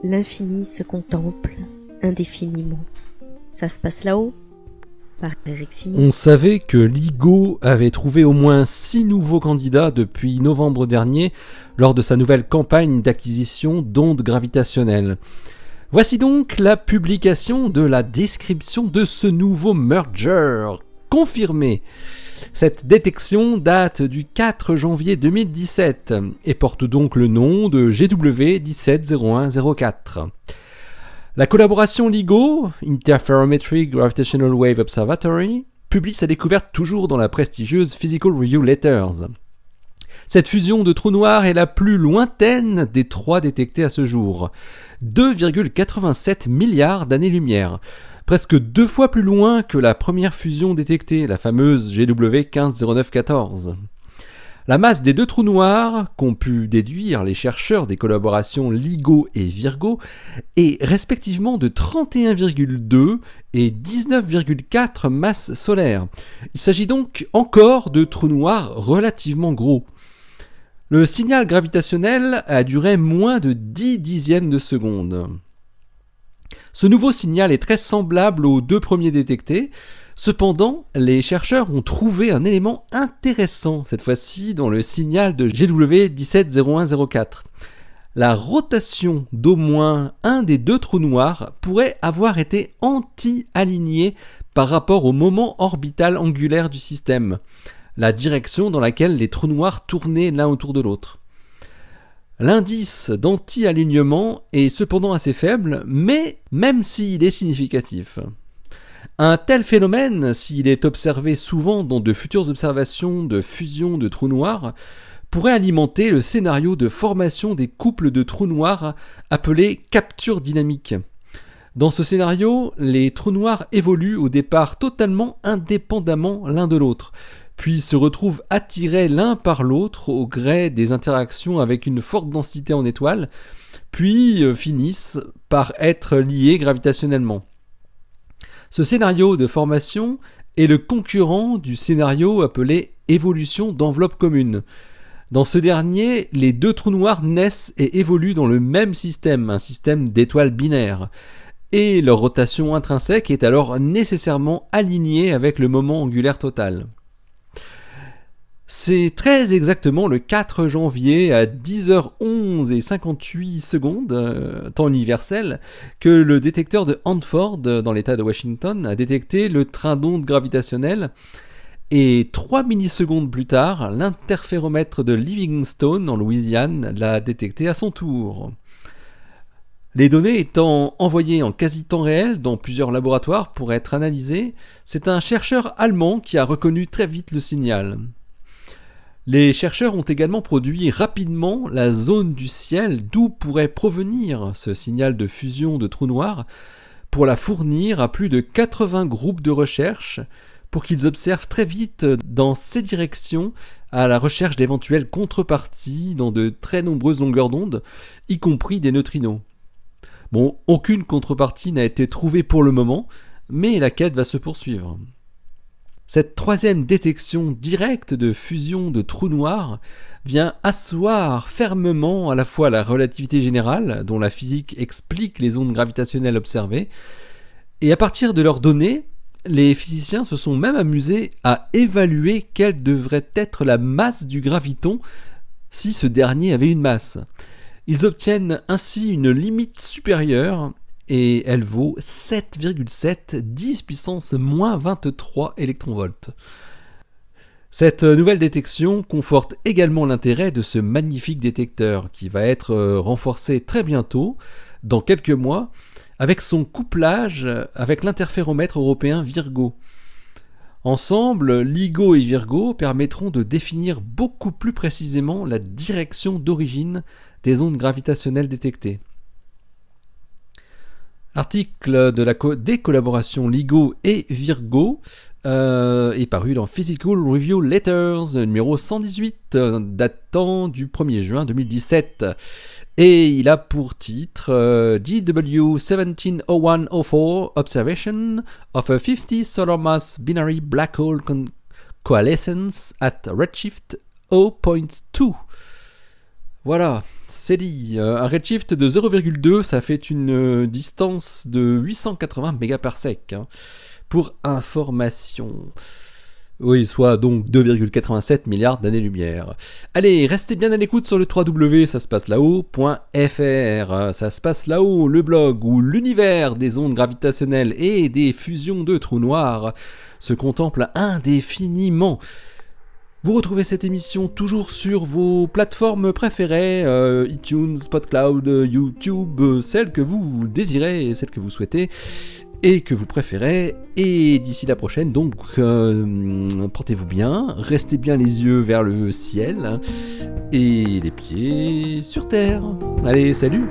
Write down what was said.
L'infini se contemple indéfiniment. Ça se passe là-haut, par Eric Simon. On savait que LIGO avait trouvé au moins 6 nouveaux candidats depuis novembre dernier lors de sa nouvelle campagne d'acquisition d'ondes gravitationnelles. Voici donc la publication de la description de ce nouveau merger confirmé. Cette détection date du 4 janvier 2017 et porte donc le nom de GW 170104. La collaboration LIGO, Interferometric Gravitational Wave Observatory, publie sa découverte toujours dans la prestigieuse Physical Review Letters. Cette fusion de trous noirs est la plus lointaine des 3 détectées à ce jour. 2,87 milliards d'années-lumière. Presque 2 fois plus loin que la première fusion détectée, la fameuse GW 150914. La masse des 2 trous noirs, qu'ont pu déduire les chercheurs des collaborations LIGO et Virgo, est respectivement de 31,2 et 19,4 masses solaires. Il s'agit donc encore de trous noirs relativement gros. Le signal gravitationnel a duré moins de 10 dixièmes de seconde. Ce nouveau signal est très semblable aux 2 premiers détectés. Cependant, les chercheurs ont trouvé un élément intéressant, cette fois-ci dans le signal de GW 170104. La rotation d'au moins un des 2 trous noirs pourrait avoir été anti-alignée par rapport au moment orbital angulaire du système, la direction dans laquelle les trous noirs tournaient l'un autour de l'autre. L'indice d'anti-alignement est cependant assez faible, mais même s'il est significatif. Un tel phénomène, s'il est observé souvent dans de futures observations de fusion de trous noirs, pourrait alimenter le scénario de formation des couples de trous noirs appelé capture dynamique. Dans ce scénario, les trous noirs évoluent au départ totalement indépendamment l'un de l'autre, puis se retrouvent attirés l'un par l'autre au gré des interactions avec une forte densité en étoiles, puis finissent par être liés gravitationnellement. Ce scénario de formation est le concurrent du scénario appelé évolution d'enveloppe commune. Dans ce dernier, les 2 trous noirs naissent et évoluent dans le même système, un système d'étoiles binaires, et leur rotation intrinsèque est alors nécessairement alignée avec le moment angulaire total. C'est très exactement le 4 janvier à 10h11 et 58 secondes, temps universel, que le détecteur de Hanford, dans l'état de Washington, a détecté le train d'ondes gravitationnel. Et 3 millisecondes plus tard, l'interféromètre de Livingstone, en Louisiane, l'a détecté à son tour. Les données étant envoyées en quasi-temps réel dans plusieurs laboratoires pour être analysées, c'est un chercheur allemand qui a reconnu très vite le signal. Les chercheurs ont également produit rapidement la zone du ciel d'où pourrait provenir ce signal de fusion de trous noirs pour la fournir à plus de 80 groupes de recherche pour qu'ils observent très vite dans ces directions à la recherche d'éventuelles contreparties dans de très nombreuses longueurs d'onde, y compris des neutrinos. Bon, aucune contrepartie n'a été trouvée pour le moment, mais la quête va se poursuivre. Cette 3e détection directe de fusion de trous noirs vient asseoir fermement à la fois la relativité générale, dont la physique explique les ondes gravitationnelles observées, et à partir de leurs données, les physiciens se sont même amusés à évaluer quelle devrait être la masse du graviton si ce dernier avait une masse. Ils obtiennent ainsi une limite supérieure et elle vaut 7,7 10 puissance moins 23 électronvolts. Cette nouvelle détection conforte également l'intérêt de ce magnifique détecteur qui va être renforcé très bientôt, dans quelques mois, avec son couplage avec l'interféromètre européen Virgo. Ensemble, LIGO et Virgo permettront de définir beaucoup plus précisément la direction d'origine des ondes gravitationnelles détectées. L'article des collaborations LIGO et Virgo est paru dans Physical Review Letters numéro 118, datant du 1er juin 2017. Et il a pour titre GW 170104 Observation of a 50 solar mass binary black hole coalescence at redshift 0.2. Voilà, c'est dit. Un redshift de 0,2, ça fait une distance de 880 mégaparsec. Pour information. Oui, soit donc 2,87 milliards d'années-lumière. Allez, restez bien à l'écoute sur le www.ça-se-passe-là-haut.fr. Ça se passe là-haut, le blog où l'univers des ondes gravitationnelles et des fusions de trous noirs se contemple indéfiniment. Vous retrouvez cette émission toujours sur vos plateformes préférées, iTunes, PodCloud, YouTube, celles que vous désirez, celles que vous souhaitez et que vous préférez. Et d'ici la prochaine, donc, portez-vous bien, restez bien les yeux vers le ciel et les pieds sur terre. Allez, salut!